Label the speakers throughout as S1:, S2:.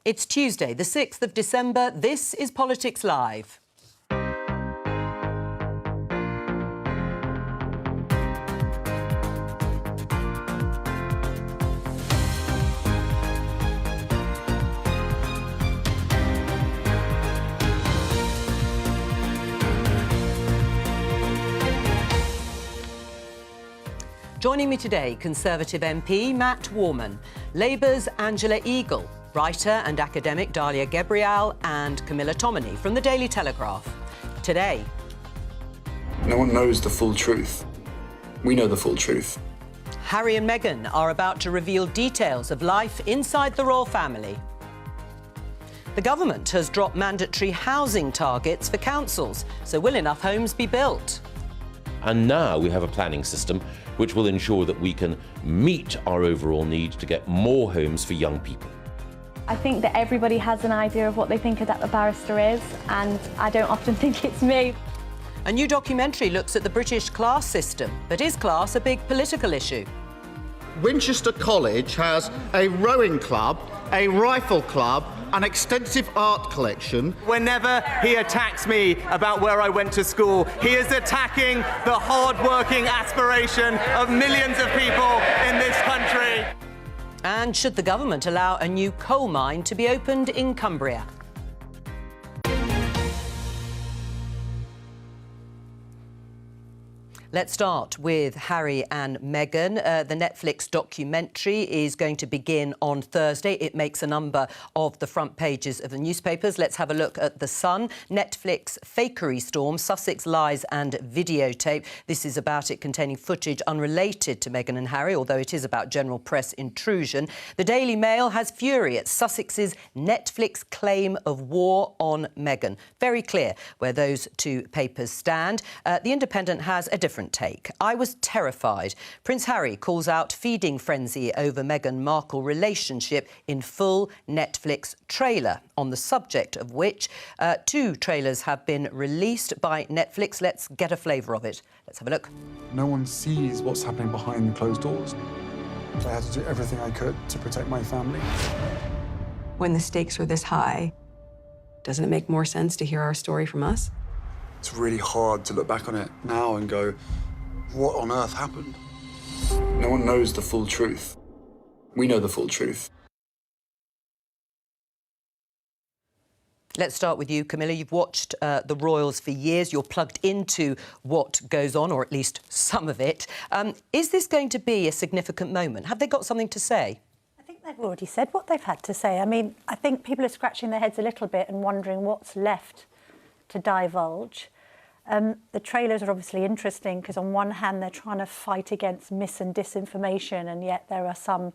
S1: It's Tuesday, the 6th of December. This is Politics Live. Joining me today, Conservative MP Matt Warman, Labour's Angela Eagle, writer and academic Dalia Gebrial and Camilla Tominey from the Daily Telegraph. Today...
S2: No one knows the full truth. We know the full truth.
S1: Harry and Meghan are about to reveal details of life inside the royal family. The government has dropped mandatory housing targets for councils, so will enough homes be built?
S3: And now we have a planning system which will ensure that we can meet our overall need to get more homes for young people.
S4: I think that everybody has an idea of what they think a barrister is, and I don't often think it's me.
S1: A new documentary looks at the British class system, but is class a big political issue?
S5: Winchester College has a rowing club, a rifle club, an extensive art collection.
S6: Whenever he attacks me about where I went to school, he is attacking the hard-working aspiration of millions of people in this country.
S1: And should the government allow a new coal mine to be opened in Cumbria? Let's start with Harry and Meghan. The Netflix documentary is going to begin on Thursday. It makes a number of the front pages of the newspapers. Let's have a look at The Sun. Netflix fakery storm, Sussex lies and videotape. This is about it containing footage unrelated to Meghan and Harry, although it is about general press intrusion. The Daily Mail has fury at Sussex's Netflix claim of war on Meghan. Very clear where those two papers stand. The Independent has a different take. I was terrified. Prince Harry calls out feeding frenzy over Meghan Markle relationship in full Netflix trailer, on the subject of which two trailers have been released by Netflix. Let's get a flavour of it. Let's have a look.
S7: No one sees what's happening behind the closed doors. I had to do everything I could to protect my family.
S8: When the stakes are this high, doesn't it make more sense to hear our story from us?
S7: It's really hard to look back on it now and go, what on earth happened?
S2: No one knows the full truth. We know the full truth.
S1: Let's start with you, Camilla. You've watched the Royals for years. You're plugged into what goes on, or at least some of it. Is this going to be a significant moment? Have they got something to say?
S9: I think they've already said what they've had to say. I mean, I think people are scratching their heads a little bit and wondering what's left to divulge. The trailers are obviously interesting because on one hand they're trying to fight against mis and disinformation, and yet there are some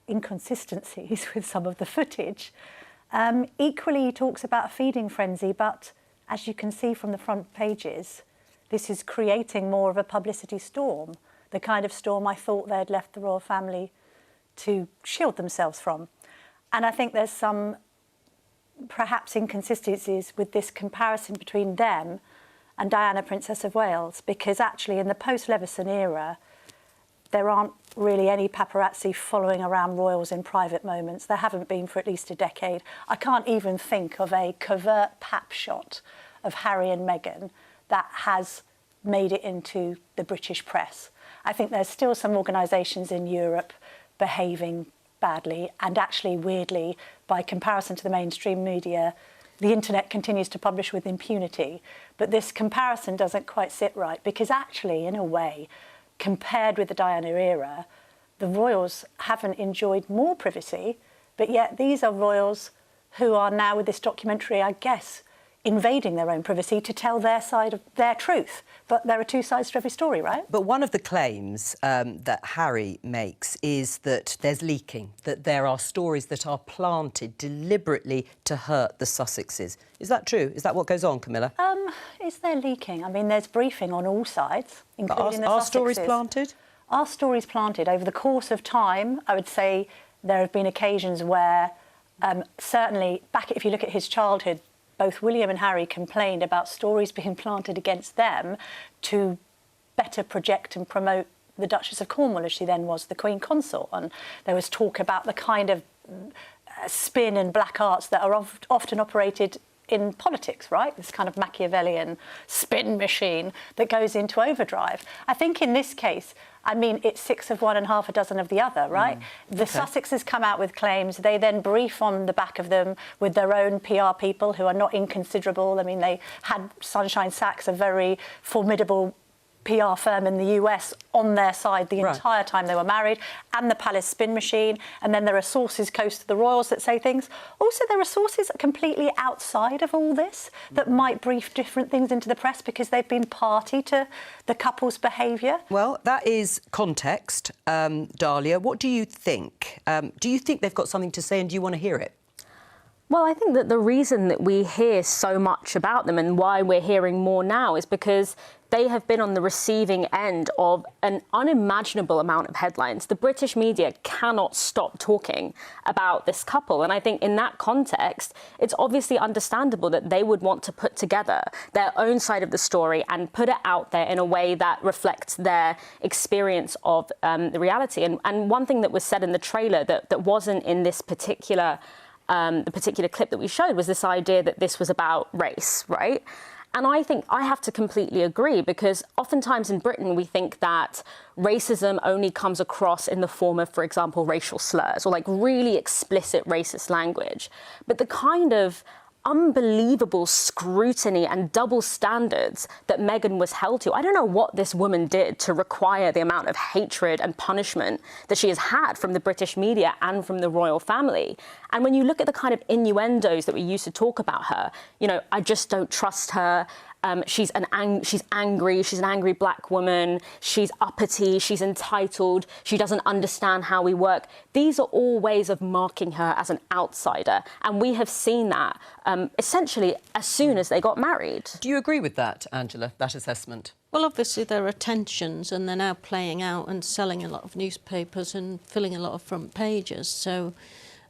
S9: inconsistencies with some of the footage. Equally, he talks about a feeding frenzy, but as you can see from the front pages, this is creating more of a publicity storm, the kind of storm I thought they'd left the royal family to shield themselves from. And I think there's some perhaps inconsistencies with this comparison between them and Diana, Princess of Wales, because actually in the post-Leveson era, there aren't really any paparazzi following around royals in private moments. There haven't been for at least a decade. I can't even think of a covert pap shot of Harry and Meghan that has made it into the British press. I think there's still some organisations in Europe behaving badly, and actually, weirdly, by comparison to the mainstream media, the internet continues to publish with impunity. But this comparison doesn't quite sit right, because actually, in a way, compared with the Diana era, the royals haven't enjoyed more privacy, but yet these are royals who are now, with this documentary, I guess, invading their own privacy to tell their side of their truth. But there are two sides to every story, right?
S1: But one of the claims that Harry makes is that there's leaking, that there are stories that are planted deliberately to hurt the Sussexes. Is that true? Is that what goes on, Camilla?
S9: Is there leaking? I mean, there's briefing on all sides, including the Sussexes.
S1: Are stories planted?
S9: Are stories planted? Over the course of time, I would say there have been occasions where, certainly, if you look at his childhood, both William and Harry complained about stories being planted against them to better project and promote the Duchess of Cornwall, as she then was, the Queen Consort. And there was talk about the kind of spin and black arts that are often operated in politics, right? This kind of Machiavellian spin machine that goes into overdrive. I think in this case, I mean, it's 6 of one and half a dozen of the other, right? The Sussexes come out with claims. They then brief on the back of them with their own PR people who are not inconsiderable. I mean, they had Sunshine Sachs, a very formidable PR firm in the US, on their side the entire time they were married, and the Palace spin machine. And then there are sources close to the royals that say things. Also, there are sources completely outside of all this that might brief different things into the press because they've been party to the couple's behaviour.
S1: Well, that is context. Dahlia, what do you think? Do you think they've got something to say, and do you want to hear it?
S10: Well, I think that the reason that we hear so much about them and why we're hearing more now is because they have been on the receiving end of an unimaginable amount of headlines. The British media cannot stop talking about this couple. And I think in that context, it's obviously understandable that they would want to put together their own side of the story and put it out there in a way that reflects their experience of the reality. And one thing that was said in the trailer that wasn't in this particular the particular clip that we showed was this idea that this was about race, right? And I think I have to completely agree, because oftentimes in Britain we think that racism only comes across in the form of, for example, racial slurs or like really explicit racist language. But the kind of unbelievable scrutiny and double standards that Meghan was held to. I don't know what this woman did to require the amount of hatred and punishment that she has had from the British media and from the royal family. And when you look at the kind of innuendos that we used to talk about her, you know, I just don't trust her. She's angry. She's an angry black woman. She's uppity. She's entitled. She doesn't understand how we work. These are all ways of marking her as an outsider. And we have seen that essentially as soon as they got married.
S1: Do you agree with that, Angela, that assessment?
S11: Well, obviously there are tensions, and they're now playing out and selling a lot of newspapers and filling a lot of front pages. So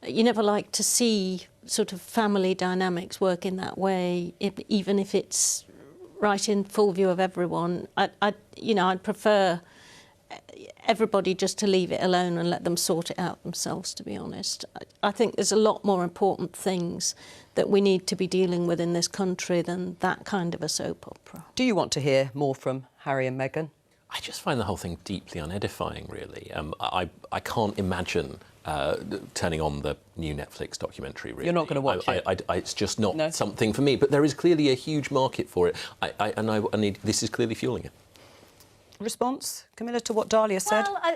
S11: you never like to see sort of family dynamics work in that way, even if it's right in full view of everyone. I'd prefer everybody just to leave it alone and let them sort it out themselves, to be honest. I think there's a lot more important things that we need to be dealing with in this country than that kind of a soap opera.
S1: Do you want to hear more from Harry and Meghan?
S3: I just find the whole thing deeply unedifying, really. I can't imagine turning on the new Netflix documentary, really.
S1: You're not going to watch it?
S3: It's just not something for me. But there is clearly a huge market for it, this is clearly fueling it.
S1: Response, Camilla, to what Dahlia said?
S9: Well,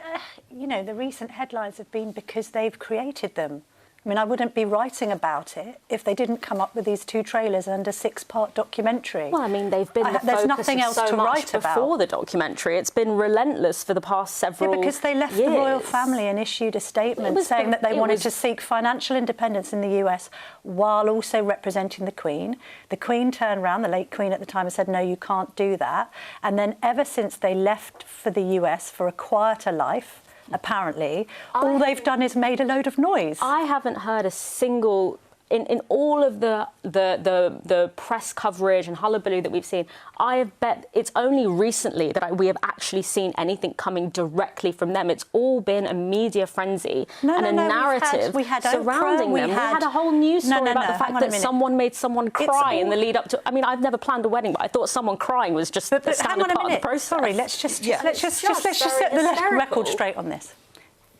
S9: you know, the recent headlines have been because they've created them. I mean, I wouldn't be writing about it if they didn't come up with these 2 trailers and a 6-part documentary.
S10: Well, I mean, they've been the
S9: there's
S10: focus
S9: nothing
S10: of
S9: else
S10: so
S9: to
S10: much
S9: write about
S10: before the documentary. It's been relentless for the past several
S9: because they left
S10: years.
S9: the royal family and issued a statement saying that they wanted to seek financial independence in the US while also representing the Queen. The Queen turned around, the late Queen at the time, and said, no, you can't do that. And then ever since they left for the US for a quieter life, apparently, all they've done is made a load of noise.
S10: I haven't heard a single... In all of the press coverage and hullabaloo that we've seen, I have bet it's only recently that we have actually seen anything coming directly from them. It's all been a media frenzy and a narrative surrounding them. We had a whole news story about the fact that someone made someone cry in the lead up to... I mean, I've never planned a wedding, but I thought someone crying was just the standard part of the process.
S9: Sorry, let's just set the record straight on this.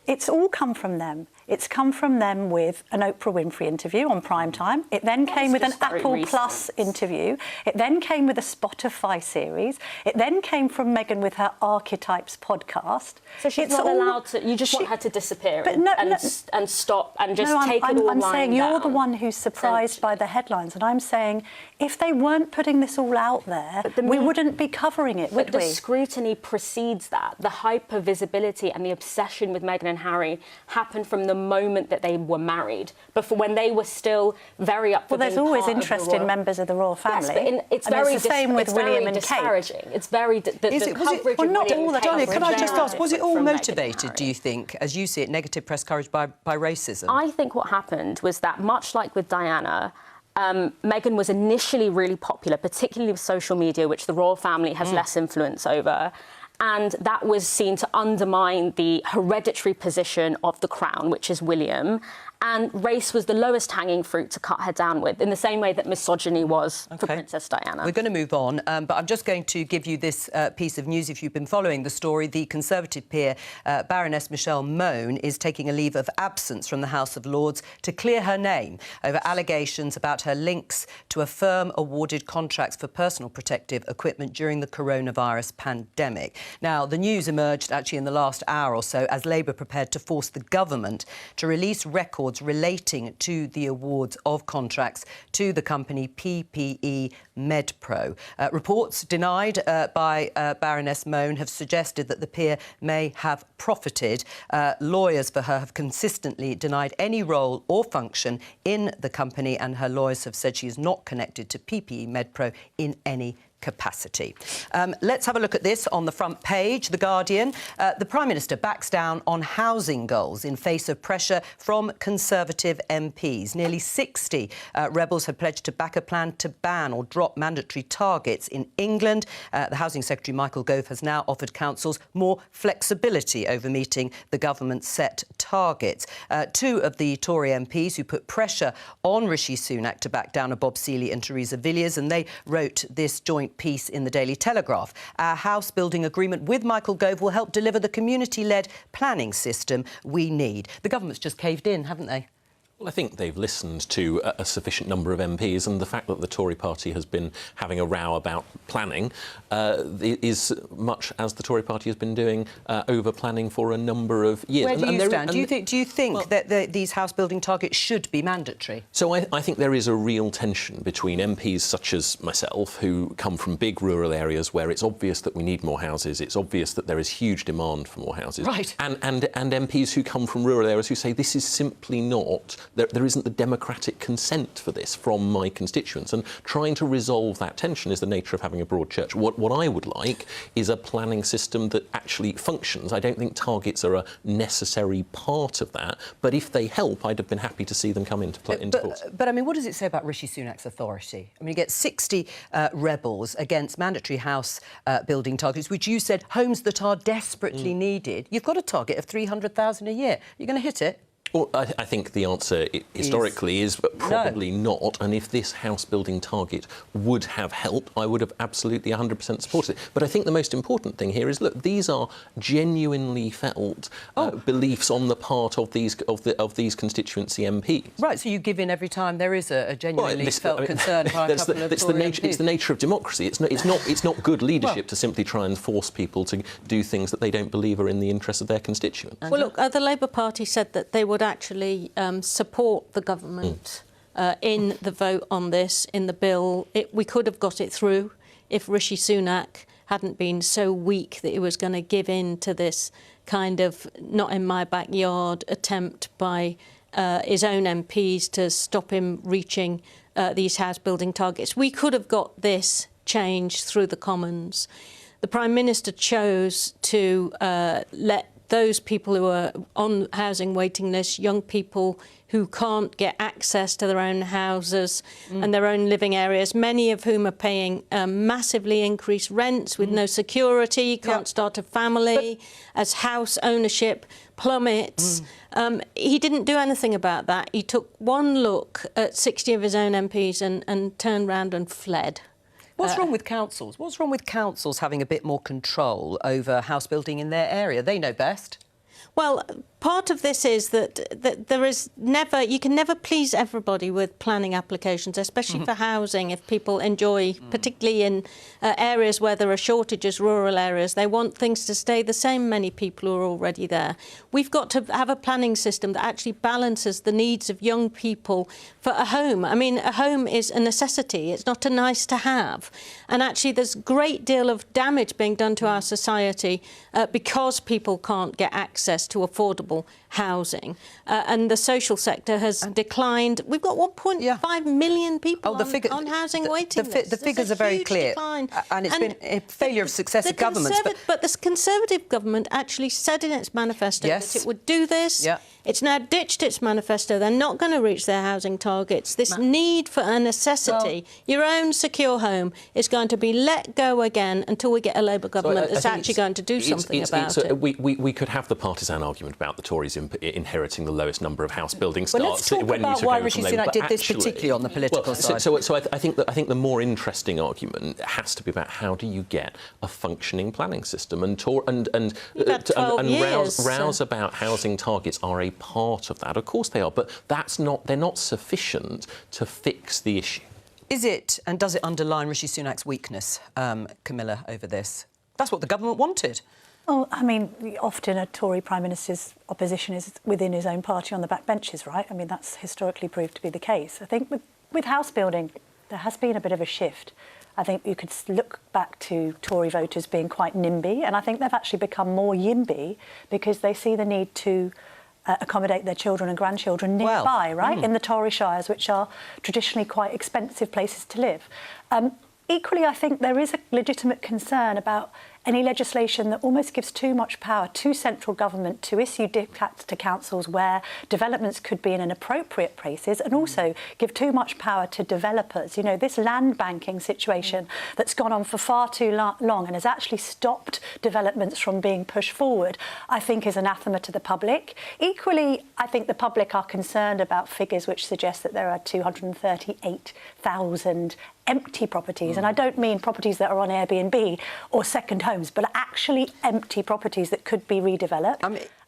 S9: It's all come from them. It's come from them with an Oprah Winfrey interview on prime time. It then came with an Apple Plus interview. It then came with a Spotify series. It then came from Meghan with her Archetypes podcast.
S10: So she's not allowed to... You just want her to disappear and stop and just take it all lying down.
S9: I'm saying you're the one who's surprised by the headlines, and I'm saying if they weren't putting this all out there, we wouldn't be covering it, would we?
S10: But the scrutiny precedes that. The hyper-visibility and the obsession with Meghan and Harry happened from the moment that they were married, before when they were still very up for being part of the royal...
S9: Well, there's always interest in members of the royal family.
S10: Yes, but it's very
S9: the same with William and Kate.
S10: It's very...
S1: Not all the Dahlia, can I just ask, was it all motivated, do you think, as you see it, negative press coverage by racism?
S10: I think what happened was that, much like with Diana, Meghan was initially really popular, particularly with social media, which the royal family has less influence over. And that was seen to undermine the hereditary position of the crown, which is William. and race was the lowest hanging fruit to cut her down with, in the same way that misogyny was for Princess Diana.
S1: We're going to move on, but I'm just going to give you this piece of news. If you've been following the story, the Conservative peer, Baroness Michelle Mone, is taking a leave of absence from the House of Lords to clear her name over allegations about her links to a firm awarded contracts for personal protective equipment during the coronavirus pandemic. Now, the news emerged actually in the last hour or so as Labour prepared to force the government to release records relating to the awards of contracts to the company PPE MedPro. Reports denied by Baroness Mone have suggested that the peer may have profited. Lawyers for her have consistently denied any role or function in the company, and her lawyers have said she is not connected to PPE MedPro in any capacity. Let's have a look at this on the front page. The Guardian. The Prime Minister backs down on housing goals in face of pressure from Conservative MPs. Nearly 60 rebels have pledged to back a plan to ban or drop mandatory targets in England. The Housing Secretary, Michael Gove, has now offered councils more flexibility over meeting the government's set targets. Two of the Tory MPs who put pressure on Rishi Sunak to back down are Bob Seeley and Theresa Villiers, and they wrote this joint piece in the Daily Telegraph. Our house-building agreement with Michael Gove will help deliver the community-led planning system we need. The government's just caved in, haven't they?
S12: Well, I think they've listened to a sufficient number of MPs, and the fact that the Tory party has been having a row about planning is much as the Tory party has been doing over planning for a number of years.
S1: Where do you stand? Do you think that these house-building targets should be mandatory?
S12: So I think there is a real tension between MPs such as myself, who come from big rural areas where it's obvious that we need more houses, it's obvious that there is huge demand for more houses,
S1: right,
S12: and MPs who come from rural areas who say this is simply not... There isn't the democratic consent for this from my constituents, and trying to resolve that tension is the nature of having a broad church. What I would like is a planning system that actually functions. I don't think targets are a necessary part of that, but if they help, I'd have been happy to see them come into force.
S1: But I mean, what does it say about Rishi Sunak's authority? I mean, you get 60 rebels against mandatory house building targets, which you said homes that are desperately needed. You've got a target of 300,000 a year. You're going to hit it?
S12: Well, I think the answer historically is probably not, and if this house-building target would have helped, I would have absolutely 100% supported it. But I think the most important thing here is, look, these are genuinely felt beliefs on the part of these constituency MPs.
S1: Right, so you give in every time there is a genuinely felt concern by a couple of Tory MPs.
S12: It's the nature of democracy. It's not good leadership to simply try and force people to do things that they don't believe are in the interest of their constituents.
S11: Well, look, the Labour Party said that they would actually support the government in the vote on this, in the bill. We could have got it through if Rishi Sunak hadn't been so weak that he was going to give in to this kind of not in my backyard attempt by his own MPs to stop him reaching these house-building targets. We could have got this change through the Commons. The Prime Minister chose to let those people who are on housing waiting lists, young people who can't get access to their own houses and their own living areas, many of whom are paying massively increased rents with no security, can't start a family, as house ownership plummets. He didn't do anything about that. He took one look at 60 of his own MPs and turned round and fled.
S1: What's wrong with councils? What's wrong with councils having a bit more control over house building in their area? They know best.
S11: Well, part of this is that there is never... You can never please everybody with planning applications, especially for housing. If people enjoy, particularly in areas where there are shortages, rural areas, they want things to stay the same, many people who are already there. We've got to have a planning system that actually balances the needs of young people for a home. I mean, a home is a necessity. It's not a nice to have. And actually, there's a great deal of damage being done to our society because people can't get access to affordable housing. And the social sector has declined. We've got 1.5 million people on housing waiting lists.
S1: The figures are very clear.
S11: Decline.
S1: And it's been a failure of successive governments.
S11: But the Conservative government actually said in its manifesto that it would do this. It's now ditched its manifesto. They're not going to reach their housing targets. This need for a necessity, your own secure home, is going to be let go again until we get a Labour government that's actually going to do something about it.
S12: We could have the partisan argument about the Tories inheriting the lowest number of house building starts.
S1: Well, let's talk about why Rishi Sunak did this particularly on the political side.
S12: So I think the more interesting argument has to be about how do you get a functioning planning system, and rows about housing targets are a part of that. Of course they are, but they're not sufficient to fix the issue.
S1: Is it, and does it underline Rishi Sunak's weakness, Camilla, over this? That's what the government wanted.
S9: Well, I mean, often a Tory Prime Minister's opposition is within his own party on the backbenches, right? I mean, that's historically proved to be the case. I think with house building, there has been a bit of a shift. I think you could look back to Tory voters being quite NIMBY, and I think they've actually become more YIMBY because they see the need to accommodate their children and grandchildren nearby, right, in the Tory shires, which are traditionally quite expensive places to live. Equally, I think there is a legitimate concern about any legislation that almost gives too much power to central government to issue diktats to councils where developments could be in inappropriate places, and also give too much power to developers. You know, this land banking situation that's gone on for far too long and has actually stopped developments from being pushed forward, I think is anathema to the public. Equally, I think the public are concerned about figures which suggest that there are 238,000 empty properties, and I don't mean properties that are on Airbnb or second homes, but actually empty properties that could be redeveloped.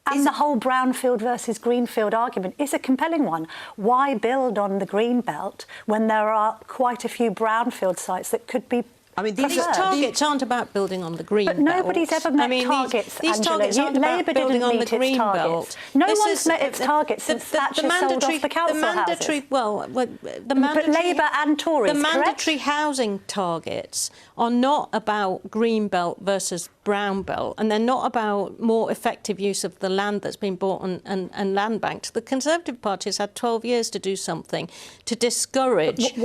S9: And the whole brownfield versus greenfield argument is a compelling one. Why build on the green belt when there are quite a few brownfield sites that could be
S11: these targets aren't about building on the green belt.
S9: But nobody's ever met targets,
S11: these targets aren't about building on the green belt.
S9: No one's met its targets since Thatcher sold off the council houses. But Labour and Tories,
S11: the mandatory housing targets are not about green belt versus brown belt, and they're not about more effective use of the land that's been bought and land banked. The Conservative Party has had 12 years to do something to discourage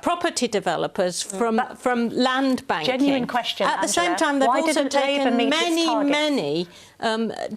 S11: property developers from land banking.
S9: Genuine question,
S11: At the same time, they've also taken many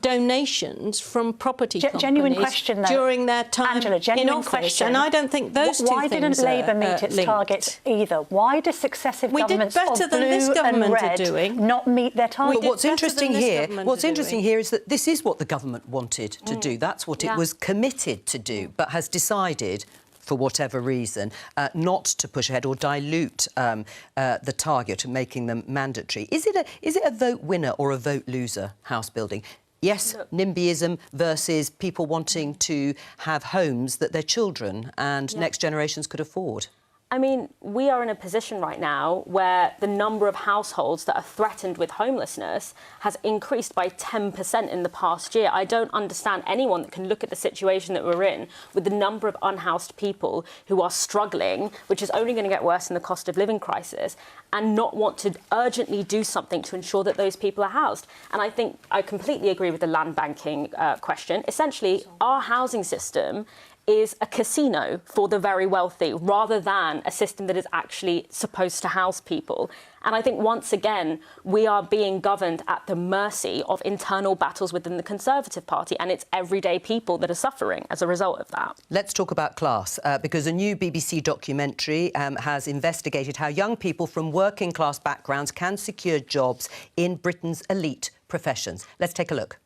S11: donations from property companies during their time in office, and I don't think those two things
S9: Why didn't Labour meet its target either? Why do successive governments of blue and red not meet their target?
S1: Well, what's interesting here is that this is what the government wanted to do. That's what it was committed to do, but has decided, for whatever reason, not to push ahead or dilute the target of making them mandatory. Is it a vote winner or a vote loser, house building? Yes, NIMBYism versus people wanting to have homes that their children and next generations could afford.
S10: I mean, we are in a position right now where the number of households that are threatened with homelessness has increased by 10% in the past year. I don't understand anyone that can look at the situation that we're in with the number of unhoused people who are struggling, which is only going to get worse in the cost of living crisis, and not want to urgently do something to ensure that those people are housed. And I think I completely agree with the land banking question. Essentially, our housing system is a casino for the very wealthy rather than a system that is actually supposed to house people. And I think, once again, we are being governed at the mercy of internal battles within the Conservative Party, and it's everyday people that are suffering as a result of that.
S1: Let's talk about class, because a new BBC documentary has investigated how young people from working class backgrounds can secure jobs in Britain's elite professions. Let's take a look.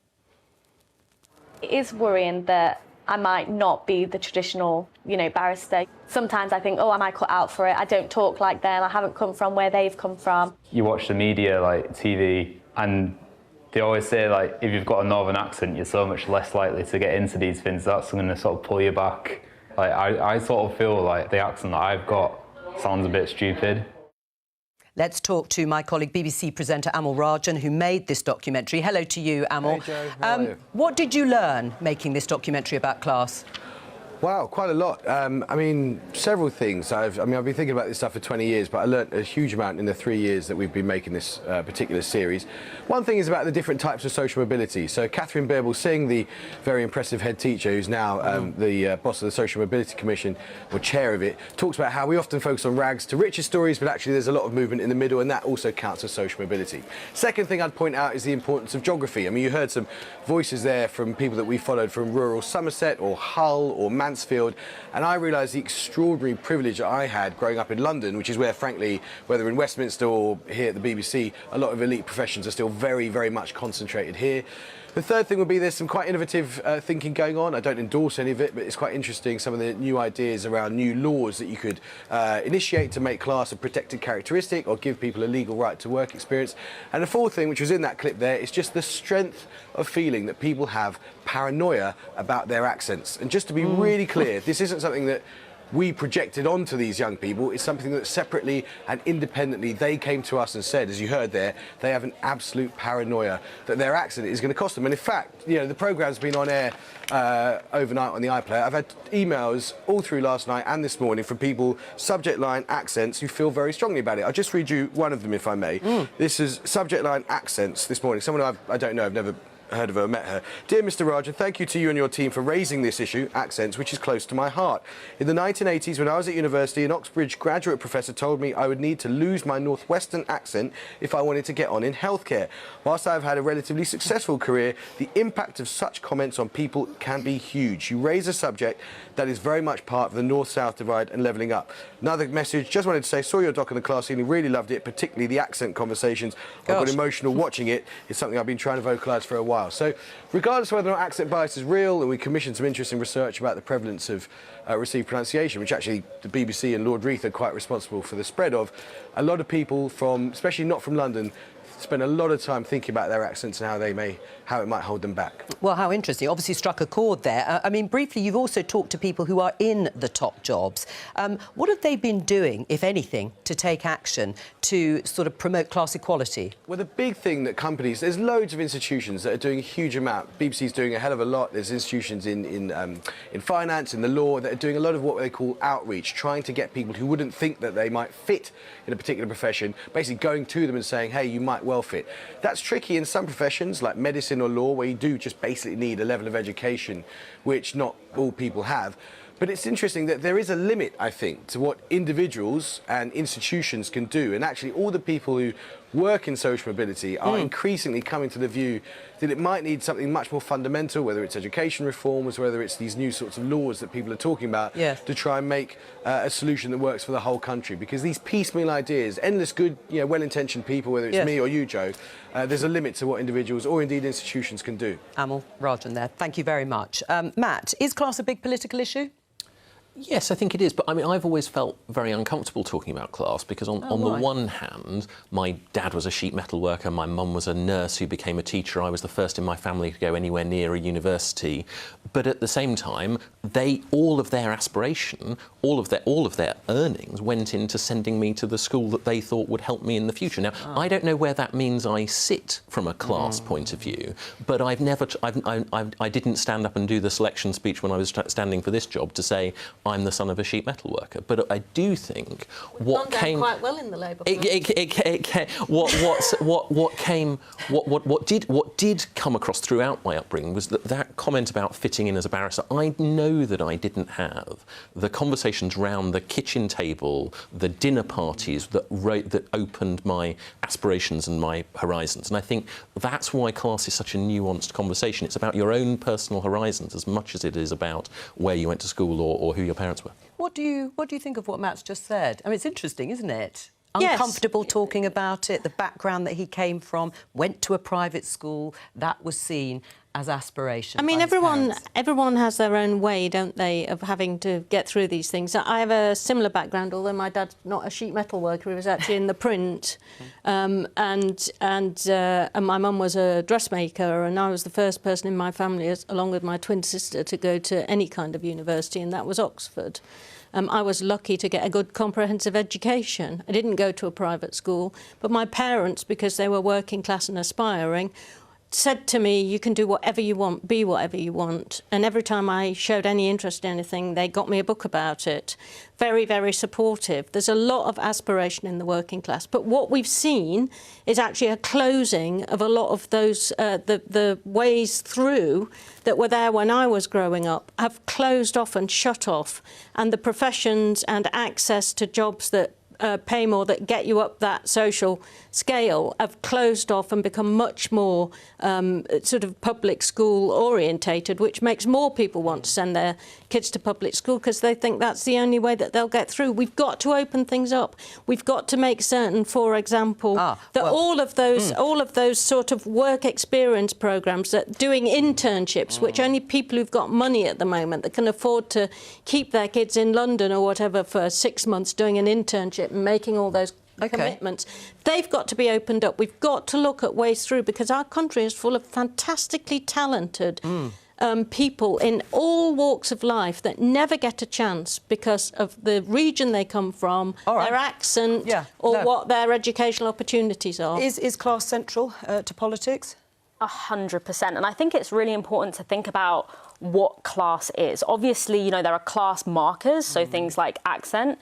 S4: It is worrying that I might not be the traditional, barrister. Sometimes I think, am I cut out for it? I don't talk like them. I haven't come from where they've come from.
S13: You watch the media, like TV, and they always say, like, if you've got a northern accent, you're so much less likely to get into these things. That's going to sort of pull you back. Like, I sort of feel like the accent that I've got sounds a bit stupid.
S1: Let's talk to my colleague, BBC presenter Amal Rajan, who made this documentary. Hello to you, Amal.
S14: Hey, Jo. How are you?
S1: What did you learn making this documentary about class?
S14: Wow, quite a lot. Several things. I've been thinking about this stuff for 20 years, but I learnt a huge amount in the 3 years that we've been making this particular series. One thing is about the different types of social mobility. So Catherine Bearable-Singh, the very impressive head teacher, who's now the boss of the Social Mobility Commission, or chair of it, talks about how we often focus on rags to riches stories, but actually there's a lot of movement in the middle, and that also counts as social mobility. Second thing I'd point out is the importance of geography. I mean, you heard some voices there from people that we followed from rural Somerset or Hull or Mansfield, and I realised the extraordinary privilege that I had growing up in London, which is where, frankly, whether in Westminster or here at the BBC, a lot of elite professions are still very, very much concentrated here. The third thing would be there's some quite innovative thinking going on. I don't endorse any of it, but it's quite interesting, some of the new ideas around new laws that you could initiate to make class a protected characteristic or give people a legal right to work experience. And the fourth thing, which was in that clip there, is just the strength of feeling that people have paranoia about their accents. And just to be really clear, this isn't something that we projected onto these young people. It's something that separately and independently they came to us and said, as you heard there, they have an absolute paranoia that their accent is going to cost them. And in fact, you know, the programme's been on air overnight on the iPlayer. I've had emails all through last night and this morning from people, subject line accents, who feel very strongly about it. I'll just read you one of them, if I may. This is subject line accents this morning. Someone I don't know, I've never heard of her, met her. Dear Mr. Rajan, thank you to you and your team for raising this issue, accents, which is close to my heart. In the 1980s, when I was at university, an Oxbridge graduate professor told me I would need to lose my northwestern accent if I wanted to get on in healthcare. Whilst I've had a relatively successful career, the impact of such comments on people can be huge. You raise a subject that is very much part of the north-south divide and levelling up. Another message, just wanted to say, saw your doc in the class evening, really loved it, particularly the accent conversations. I've got emotional watching it. It's something I've been trying to vocalise for a while. So, regardless of whether or not accent bias is real, and we commissioned some interesting research about the prevalence of received pronunciation, which actually the BBC and Lord Reith are quite responsible for the spread of, a lot of people from, especially not from London, spend a lot of time thinking about their accents and how it might hold them back.
S1: Well, how interesting. Obviously struck a chord there. I mean, briefly, you've also talked to people who are in the top jobs. What have they been doing, if anything, to take action to sort of promote class equality?
S14: Well, the big thing that companies... There's loads of institutions that are doing a huge amount. BBC's doing a hell of a lot. There's institutions in finance, in the law, that are doing a lot of what they call outreach, trying to get people who wouldn't think that they might fit in a particular profession, basically going to them and saying, hey, you might well fit. That's tricky in some professions, like medicine or law, where you do just basically need a level of education which not all people have. But it's interesting that there is a limit, I think, to what individuals and institutions can do. And actually, all the people who work in social mobility are increasingly coming to the view that it might need something much more fundamental, whether it's education reforms, whether it's these new sorts of laws that people are talking about, to try and make a solution that works for the whole country. Because these piecemeal ideas, endless good, you know, well-intentioned people, whether it's me or you, Joe, there's a limit to what individuals or indeed institutions can do.
S1: Amal, Rajan there. Thank you very much. Matt, is class a big political issue?
S12: Yes, I think it is. But I mean, I've always felt very uncomfortable talking about class because on the one hand, my dad was a sheet metal worker, my mum was a nurse who became a teacher. I was the first in my family to go anywhere near a university. But at the same time, all of their aspiration, all of their earnings went into sending me to the school that they thought would help me in the future. Now, I don't know where that means I sit from a class point of view, but I didn't stand up and do the selection speech when I was standing for this job to say I'm the son of a sheet metal worker. But I do think what came
S11: quite well in the Labour
S12: what did come across throughout my upbringing was that comment about fitting in as a barrister. I know that I didn't have the conversations round the kitchen table, the dinner parties that opened my aspirations and my horizons. And I think that's why class is such a nuanced conversation. It's about your own personal horizons as much as it is about where you went to school or who your parents were.
S1: What do you think of what Matt's just said? I mean, it's interesting, isn't it?
S11: Yes.
S1: Uncomfortable talking about it, the background that he came from, went to a private school, that was seen as aspiration.
S11: I mean, everyone has their own way, don't they, of having to get through these things. I have a similar background, although my dad's not a sheet metal worker. He was actually in the print, and my mum was a dressmaker, and I was the first person in my family, along with my twin sister, to go to any kind of university, and that was Oxford. I was lucky to get a good comprehensive education. I didn't go to a private school, but my parents, because they were working class and aspiring, said to me, you can do whatever you want, be whatever you want. And every time I showed any interest in anything, they got me a book about it. Very, very supportive. There's a lot of aspiration in the working class. But what we've seen is actually a closing of a lot of those, the ways through that were there when I was growing up have closed off and shut off. And the professions and access to jobs that pay more, that get you up that social scale, have closed off and become much more sort of public school orientated, which makes more people want to send their kids to public school because they think that's the only way that they'll get through. We've got to open things up. We've got to make certain, for example, that all of those sort of work experience programs, that doing internships, which only people who've got money at the moment that can afford to keep their kids in London or whatever for 6 months doing an internship and making all those commitments, they've got to be opened up. We've got to look at ways through, because our country is full of fantastically talented people in all walks of life that never get a chance because of the region they come from, their accent, what their educational opportunities are.
S1: Is class central to politics?
S10: 100%. And I think it's really important to think about what class is. Obviously, you know, there are class markers, so things like accent,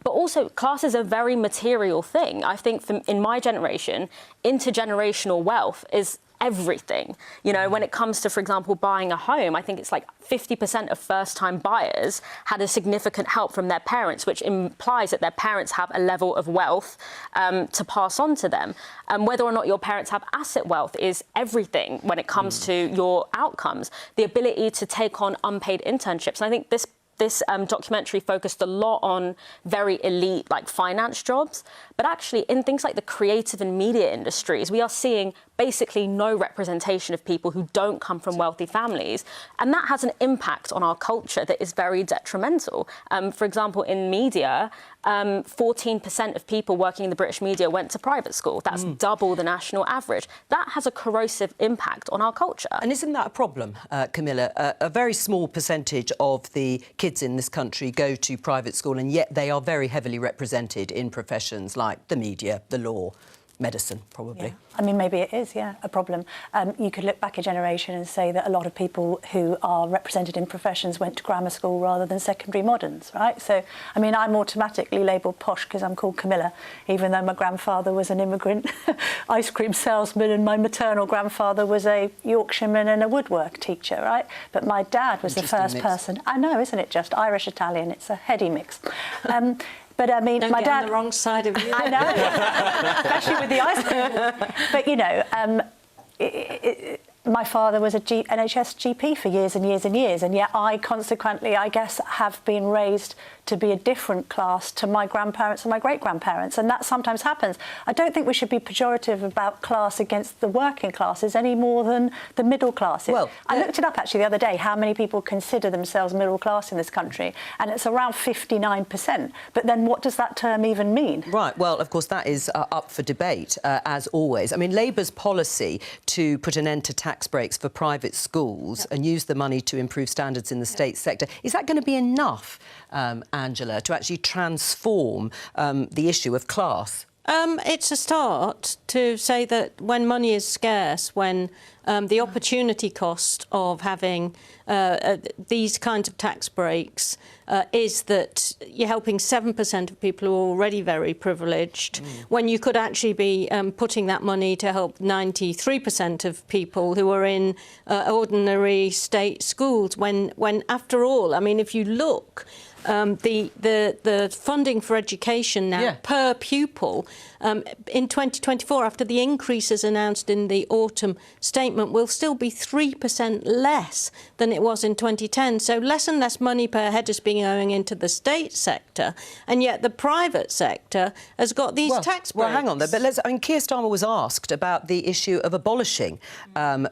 S10: but also class is a very material thing. I think in my generation, intergenerational wealth is everything. You know, when it comes to, for example, buying a home, I think it's like 50% of first-time buyers had a significant help from their parents, which implies that their parents have a level of wealth to pass on to them. And whether or not your parents have asset wealth is everything when it comes to your outcomes. The ability to take on unpaid internships. And I think this documentary focused a lot on very elite, like, finance jobs. But actually, in things like the creative and media industries, we are seeing basically no representation of people who don't come from wealthy families. And that has an impact on our culture that is very detrimental. For example, in media, 14% of people working in the British media went to private school. That's double the national average. That has a corrosive impact on our culture.
S1: And isn't that a problem, Camilla? A very small percentage of the kids in this country go to private school, and yet they are very heavily represented in professions like the media, the law, medicine, probably.
S9: Yeah. I mean, maybe it is, a problem. You could look back a generation and say that a lot of people who are represented in professions went to grammar school rather than secondary moderns, right? So, I mean, I'm automatically labelled posh because I'm called Camilla, even though my grandfather was an immigrant ice cream salesman and my maternal grandfather was a Yorkshireman and a woodwork teacher, right? But my dad was the first person... I know, isn't it just? Irish-Italian, it's a heady mix. But I mean,
S11: Don't
S9: my
S11: get
S9: dad...
S11: on the wrong side of you.
S9: I know, especially with the ice cream. But, you know, my father was a NHS GP for years and years and years, and yet I consequently, I guess, have been raised to be a different class to my grandparents and my great-grandparents, and that sometimes happens. I don't think we should be pejorative about class against the working classes any more than the middle classes. Well, I looked it up, actually, the other day, how many people consider themselves middle class in this country, and it's around 59%. But then what does that term even mean?
S1: Right, well, of course, that is up for debate, as always. I mean, Labour's policy to put an end to tax breaks for private schools and use the money to improve standards in the state sector, is that going to be enough, Angela, to actually transform the issue of class?
S11: It's a start to say that when money is scarce, when the opportunity cost of having these kinds of tax breaks is that you're helping 7% of people who are already very privileged, when you could actually be putting that money to help 93% of people who are in ordinary state schools, when after all, I mean, if you look... the funding for education now per pupil in 2024, after the increases announced in the autumn statement, will still be 3% less than it was in 2010. So less and less money per head is being going into the state sector, and yet the private sector has got these tax breaks.
S1: Well, hang on there, but I mean, Keir Starmer was asked about the issue of abolishing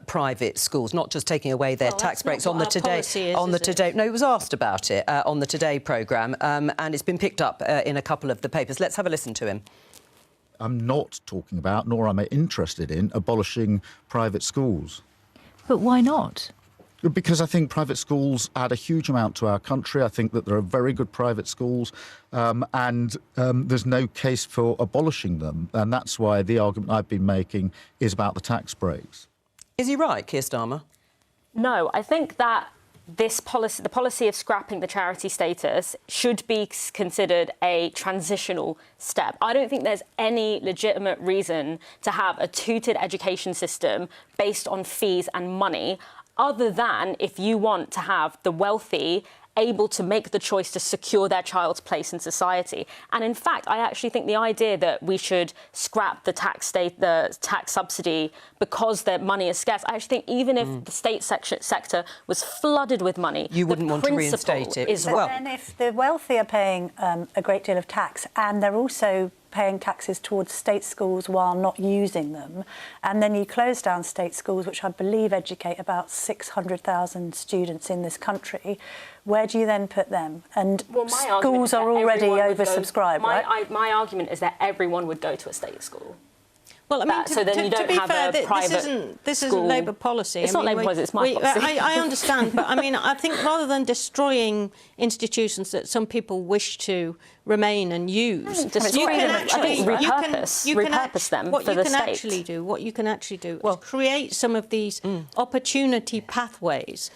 S1: private schools, not just taking away their tax breaks on the Today. No, he was asked about it on the Today programme, and it's been picked up in a couple of the papers. Let's have a listen to him.
S15: I'm not talking about, nor am I interested in, abolishing private schools.
S16: But why not?
S15: Because I think private schools add a huge amount to our country. I think that there are very good private schools, and there's no case for abolishing them. And that's why the argument I've been making is about the tax breaks.
S1: Is he right, Keir Starmer?
S10: No, I think that this policy, the policy of scrapping the charity status, should be considered a transitional step. I don't think there's any legitimate reason to have a tutored education system based on fees and money, other than if you want to have the wealthy able to make the choice to secure their child's place in society. And in fact, I actually think the idea that we should scrap the tax subsidy because their money is scarce, I actually think even if the state sector was flooded with money,
S1: you wouldn't want to reinstate it.
S9: But then if the wealthy are paying a great deal of tax and they're also paying taxes towards state schools while not using them, and then you close down state schools, which I believe educate about 600,000 students in this country, where do you then put them? And schools are already oversubscribed, right?
S10: My argument is that everyone would go to a state school.
S11: Well, I mean,
S10: so then you don't
S11: be
S10: have
S11: fair,
S10: a private
S11: this isn't Labour policy.
S10: It's not Labour policy, it's my policy.
S11: I understand, but I mean, I think rather than destroying institutions that some people wish to remain and use,
S10: you can actually repurpose them for the state.
S11: What you can actually do is create some of these opportunity pathways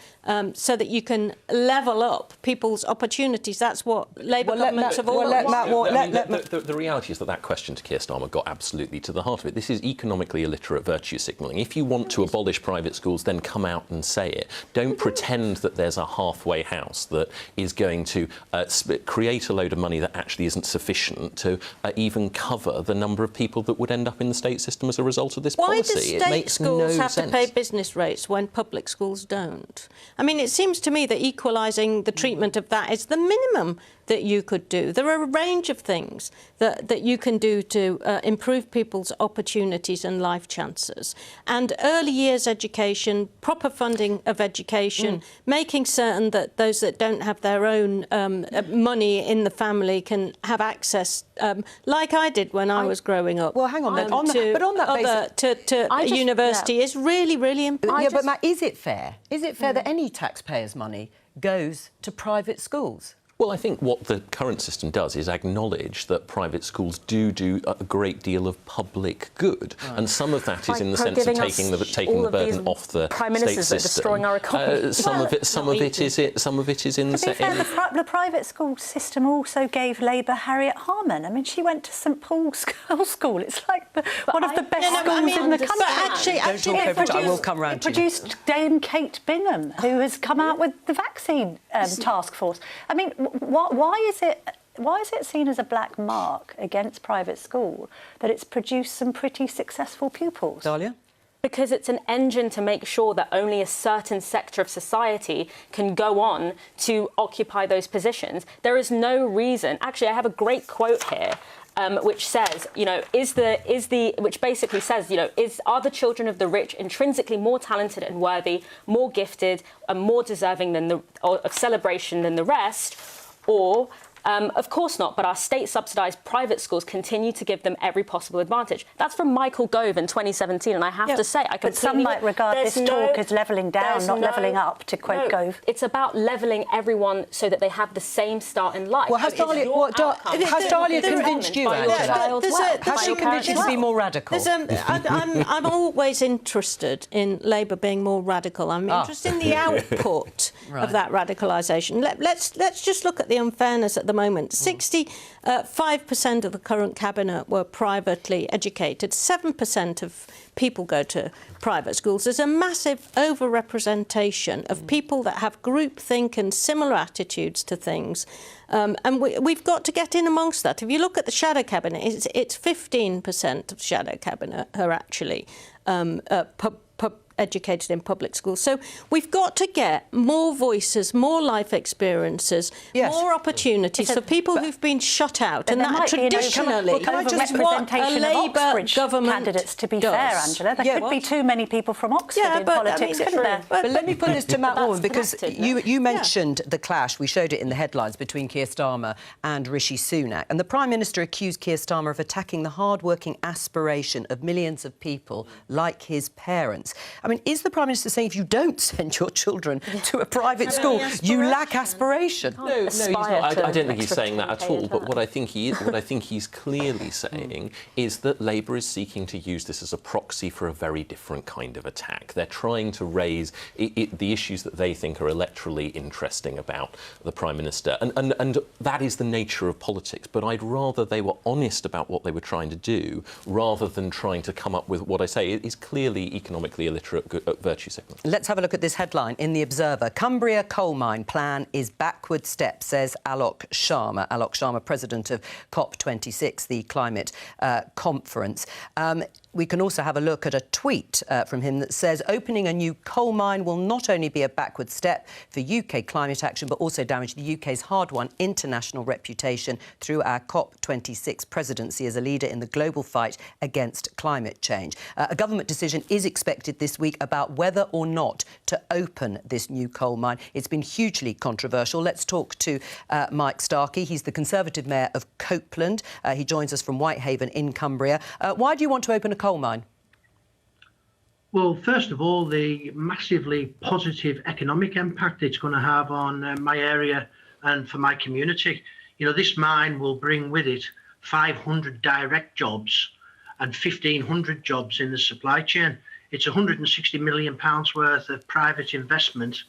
S11: so that you can level up people's opportunities. That's what Labour governments have always wanted.
S12: The reality is that question to Keir Starmer got absolutely to the heart of it. This is economically illiterate virtue signalling. If you want to abolish private schools, then come out and say it. Don't pretend that there's a halfway house that is going to create a load of money that actually isn't sufficient to even cover the number of people that would end up in the state system as a result of this policy.
S11: Why do state schools have to pay business rates when public schools don't? I mean, it seems to me that equalising the treatment of that is the minimum that you could do. There are a range of things that you can do to improve people's opportunities and life chances. And early years education, proper funding of education, making certain that those that don't have their own money in the family can have access, like I did when I was growing up.
S1: Well, hang on,
S11: to university is really, really important.
S1: But Matt, is it fair? Is it fair that any taxpayer's money goes to private schools?
S12: Well, I think what the current system does is acknowledge that private schools do a great deal of public good, and some of that is in the sense of taking the burden off the state system.
S10: Destroying our economy.
S12: Some of it is in the
S9: the private school system also gave Labour Harriet Harman. I mean, she went to St Paul's Girls' School. It's like one of the best schools in the country.
S11: But
S1: I will come round to you.
S9: It produced Dame Kate Bingham, who has come out with the vaccine task force. I mean, why is it seen as a black mark against private school that it's produced some pretty successful pupils?
S1: Dahlia?
S10: Because it's an engine to make sure that only a certain sector of society can go on to occupy those positions. There is no reason. Actually, I have a great quote here. Which says, which basically says, are the children of the rich intrinsically more talented and worthy, more gifted and more deserving of celebration than the rest, or of course not, but our state-subsidised private schools continue to give them every possible advantage. That's from Michael Gove in 2017, and I have to say,
S9: But some might regard this talk as levelling down, not levelling up, to quote Gove.
S10: It's about levelling everyone so that they have the same start in life.
S1: Well, has Dahlia convinced you, Angela? Has she convinced you to be more radical?
S11: I'm always interested in Labour being more radical. I'm interested in the output of that radicalisation. Let's just look at the unfairness at the moment. 65% of the current cabinet were privately educated. 7% of people go to private schools. There's a massive over-representation of people that have groupthink and similar attitudes to things. And we've got to get in amongst that. If you look at the shadow cabinet, it's 15% of shadow cabinet are actually educated in public schools. So we've got to get more voices, more life experiences, more opportunities for people who've been shut out. And that traditionally is what a Labour government
S9: candidates, to be fair, Angela. There could be too many people from Oxford in politics, couldn't there?
S1: But let me put this to Matt Warren, because you mentioned the clash, we showed it in the headlines, between Keir Starmer and Rishi Sunak. And the Prime Minister accused Keir Starmer of attacking the hard-working aspiration of millions of people like his parents. I mean, is the Prime Minister saying if you don't send your children to a private school, you lack aspiration?
S12: No, he's not. I don't think he's saying that at all. But what I think he's clearly saying is that Labour is seeking to use this as a proxy for a very different kind of attack. They're trying to raise the issues that they think are electorally interesting about the Prime Minister. And that is the nature of politics. But I'd rather they were honest about what they were trying to do rather than trying to come up with what I say is clearly economically illiterate nature at virtue signalling.
S1: Let's have a look at this headline in The Observer. Cumbria coal mine plan is backward step, says Alok Sharma. Alok Sharma, president of COP26, the climate conference. We can also have a look at a tweet from him that says opening a new coal mine will not only be a backward step for UK climate action, but also damage the UK's hard-won international reputation through our COP26 presidency as a leader in the global fight against climate change. A government decision is expected this week about whether or not to open this new coal mine. It's been hugely controversial. Let's talk to Mike Starkey. He's the Conservative Mayor of Copeland. He joins us from Whitehaven in Cumbria. Why do you want to open a coal mine?
S17: Well, first of all, the massively positive economic impact it's going to have on my area and for my community. You know, this mine will bring with it 500 direct jobs and 1,500 jobs in the supply chain. It's £160 million worth of private investment,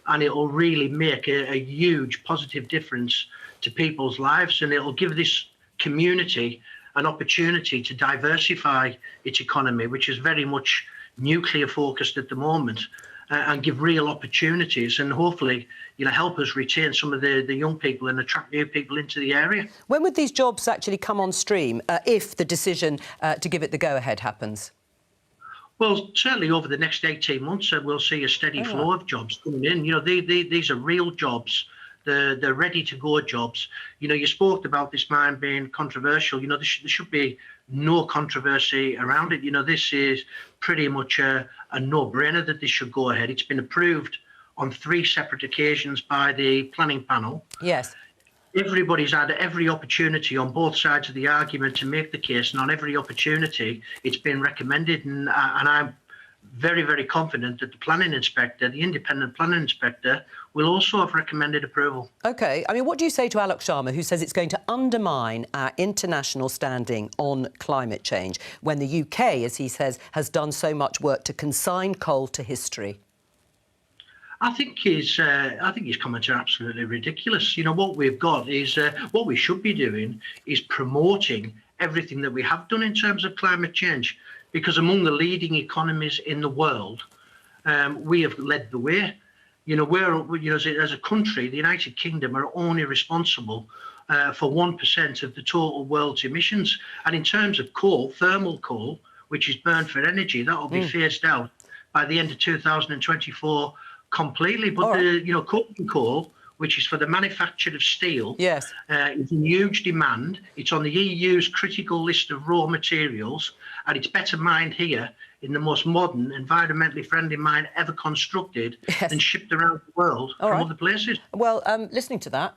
S17: and it will really make a huge positive difference to people's lives, and it will give this community an opportunity to diversify its economy, which is very much nuclear focused at the moment, and give real opportunities, and hopefully, you know, help us retain some of the young people and attract new people into the area.
S1: When would these jobs actually come on stream if the decision to give it the go-ahead happens?
S17: Well, certainly over the next 18 months, we'll see a steady flow of jobs coming in. You know, these are real jobs. They're ready-to-go jobs. You know, you spoke about this mine being controversial. You know, there should be no controversy around it. You know, this is pretty much a no-brainer that this should go ahead. It's been approved on 3 separate occasions by the planning panel.
S1: Yes.
S17: Everybody's had every opportunity on both sides of the argument to make the case, and on every opportunity it's been recommended, and I'm very, very confident that the planning inspector, the independent planning inspector, will also have recommended approval. OK. I mean,
S1: what do you say to Alok Sharma, who says it's going to undermine our international standing on climate change when the UK, as he says, has done so much work to consign coal to history?
S17: I think his comments are absolutely ridiculous. You know, what we've got is what we should be doing is promoting everything that we have done in terms of climate change, because among the leading economies in the world, we have led the way. You know, as a country, the United Kingdom are only responsible for 1% of the total world's emissions. And in terms of coal, thermal coal, which is burned for energy, that will be phased out by the end of 2024 completely. But coal, which is for the manufacture of steel, is in huge demand. It's on the EU's critical list of raw materials, and it's better mined here in the most modern, environmentally friendly mine ever constructed and shipped around the world from other places.
S1: Well, listening to that,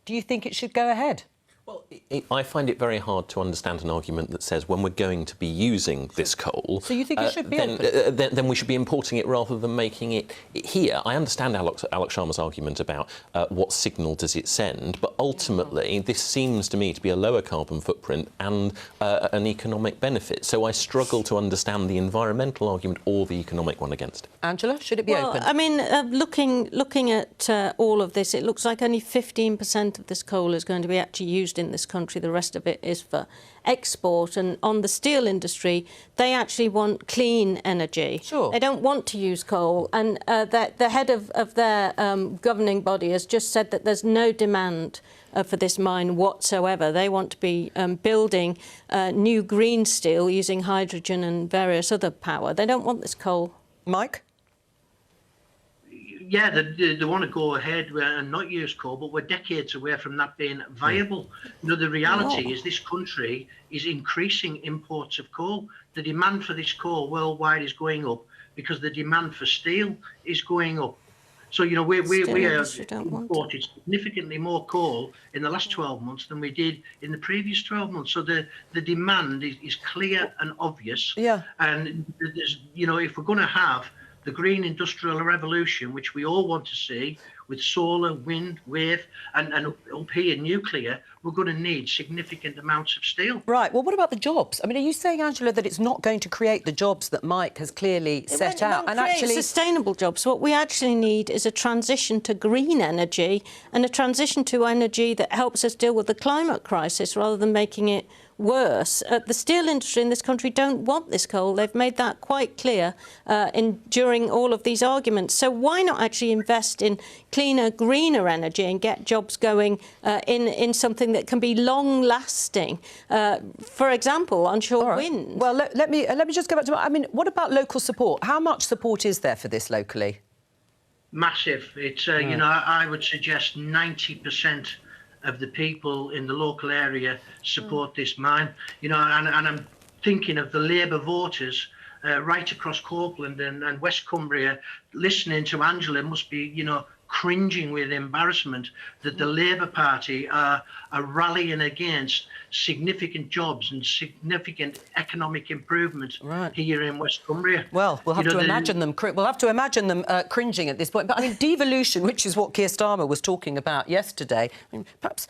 S1: do you think it should go ahead?
S12: Well, I find it very hard to understand an argument that says when we're going to be using this coal...
S1: So you think it should be
S12: then we should be importing it rather than making it here. I understand Alok Sharma's argument about what signal does it send, but ultimately this seems to me to be a lower carbon footprint and an economic benefit. So I struggle to understand the environmental argument or the economic one against it.
S1: Angela, should it be open?
S11: I mean, looking at all of this, it looks like only 15% of this coal is going to be actually used in this country. The rest of it is for export. And on the steel industry, they actually want clean energy.
S1: Sure.
S11: They don't want to use coal. And the head of their governing body has just said that there's no demand for this mine whatsoever. They want to be building new green steel using hydrogen and various other power. They don't want this coal.
S1: Mike?
S17: Yeah, they want to go ahead and not use coal, but we're decades away from that being viable. You know, the reality is this country is increasing imports of coal. The demand for this coal worldwide is going up because the demand for steel is going up. So, you know, we have imported significantly more coal in the last 12 months than we did in the previous 12 months. So the demand is clear and obvious.
S1: Yeah.
S17: And, you know, if we're going to have the green industrial revolution, which we all want to see, with solar, wind, wave, and up here nuclear, we're going to need significant amounts of steel.
S1: Right. Well, what about the jobs? I mean, are you saying, Angela, that it's not going to create the jobs that Mike has clearly set out?
S11: And actually, sustainable jobs. What we actually need is a transition to green energy and a transition to energy that helps us deal with the climate crisis rather than making it worse. The steel industry in this country don't want this coal. They've made that quite clear during all of these arguments. So why not actually invest in cleaner, greener energy and get jobs going in something that can be long-lasting? For example, onshore wind.
S1: Well, let me just go back to. I mean, what about local support? How much support is there for this locally?
S17: Massive. It's you know, I would suggest 90% of the people in the local area support this mine. You know, and I'm thinking of the Labour voters right across Copeland and West Cumbria listening to Angela must be, you know, cringing with embarrassment that the Labour Party are rallying against significant jobs and significant economic improvement here in West Cumbria.
S1: Well, we'll have to imagine them. We'll have to imagine them cringing at this point. But I mean, devolution, which is what Keir Starmer was talking about yesterday. I mean, perhaps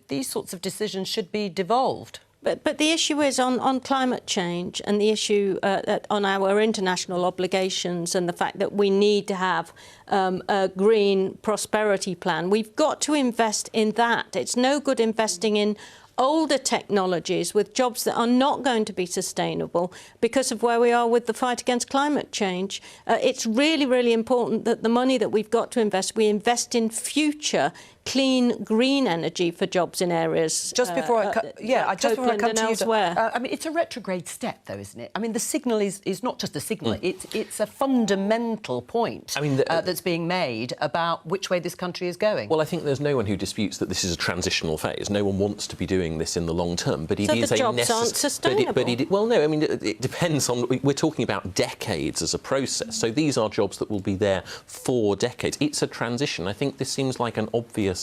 S1: these sorts of decisions should be devolved.
S11: But the issue is on climate change and the issue on our international obligations and the fact that we need to have a green prosperity plan. We've got to invest in that. It's no good investing in older technologies with jobs that are not going to be sustainable because of where we are with the fight against climate change. It's really, really important that the money that we've got to invest, we invest in future clean, green energy for jobs in areas.
S1: Just before I come to you,
S11: elsewhere.
S1: I mean, it's a retrograde step, though, isn't it? I mean, the signal is not just a signal; it's a fundamental point. I mean, that's being made about which way this country is going.
S12: Well, I think there's no one who disputes that this is a transitional phase. No one wants to be doing this in the long term, but it is
S11: the jobs aren't sustainable.
S12: Well, no, I mean, it depends on. We're talking about decades as a process, so these are jobs that will be there for decades. It's a transition. I think this seems like an obvious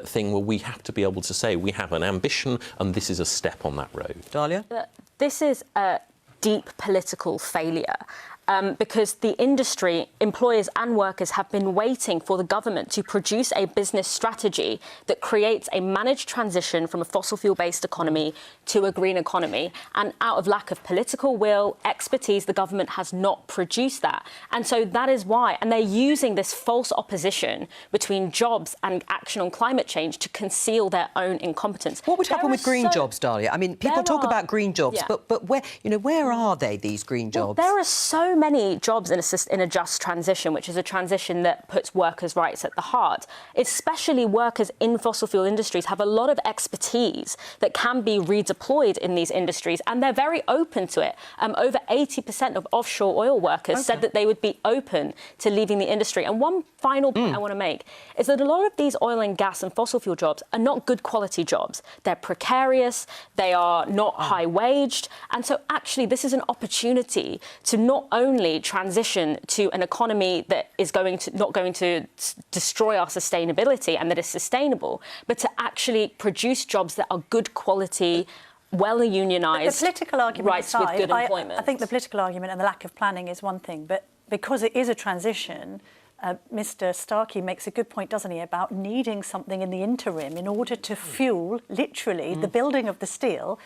S12: thing where we have to be able to say we have an ambition and this is a step on that road.
S1: Dahlia?
S10: This is a deep political failure. Because the industry, employers and workers have been waiting for the government to produce a business strategy that creates a managed transition from a fossil fuel-based economy to a green economy. And out of lack of political will, expertise, the government has not produced that. And so that is why. And they're using this false opposition between jobs and action on climate change to conceal their own incompetence.
S1: What would happen with green jobs, Dahlia? I mean, people talk about green jobs, but where are they, these green jobs?
S10: Well, there are so many jobs in a just transition, which is a transition that puts workers' rights at the heart. Especially workers in fossil fuel industries have a lot of expertise that can be redeployed in these industries, and they're very open to it. Over 80% of offshore oil workers said that they would be open to leaving the industry. And one final point I want to make is that a lot of these oil and gas and fossil fuel jobs are not good quality jobs. They're precarious, they are not high waged, and so actually this is an opportunity to not only transition to an economy that is not going to destroy our sustainability and that is sustainable, but to actually produce jobs that are good quality, well-unionised,
S9: the political argument
S10: rights
S9: aside,
S10: with good employment.
S9: I think the political argument and the lack of planning is one thing, but because it is a transition, Mr. Starkey makes a good point, doesn't he, about needing something in the interim in order to fuel, literally, the building of the steel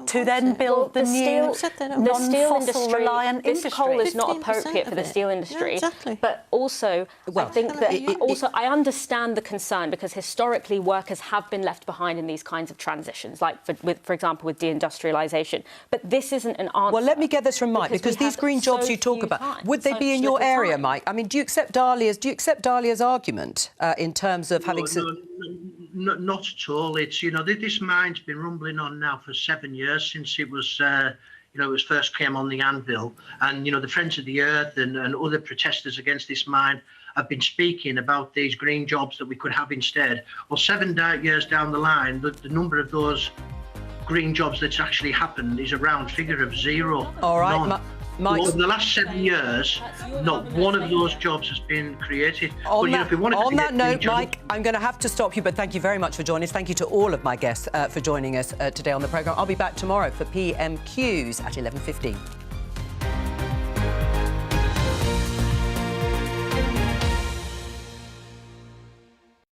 S9: to then build the new non-fossil reliant industry.
S10: This coal is not appropriate for the steel industry.
S11: Exactly.
S10: But also, I think that I understand the concern because historically workers have been left behind in these kinds of transitions, like, for example, with deindustrialisation. But this isn't an answer.
S1: Well, let me get this from Mike, because these green jobs you talk about, would they be in your area, Mike? I mean, do you accept Dahlia's argument in terms of having...
S17: No, not at all. It's, you know, this mine's been rumbling on now for 7 years since it was, you know, it was first came on the anvil. And, you know, the Friends of the Earth and other protesters against this mine have been speaking about these green jobs that we could have instead. Well, 7 years down the line, the number of those green jobs that's actually happened is a round figure of 0.
S1: All right, Mike.
S17: Over the last 7 years, not one of those jobs has been created.
S1: On that note, Mike, I'm going to have to stop you, but thank you very much for joining us. Thank you to all of my guests for joining us today on the programme. I'll be back tomorrow for PMQs at 11:15.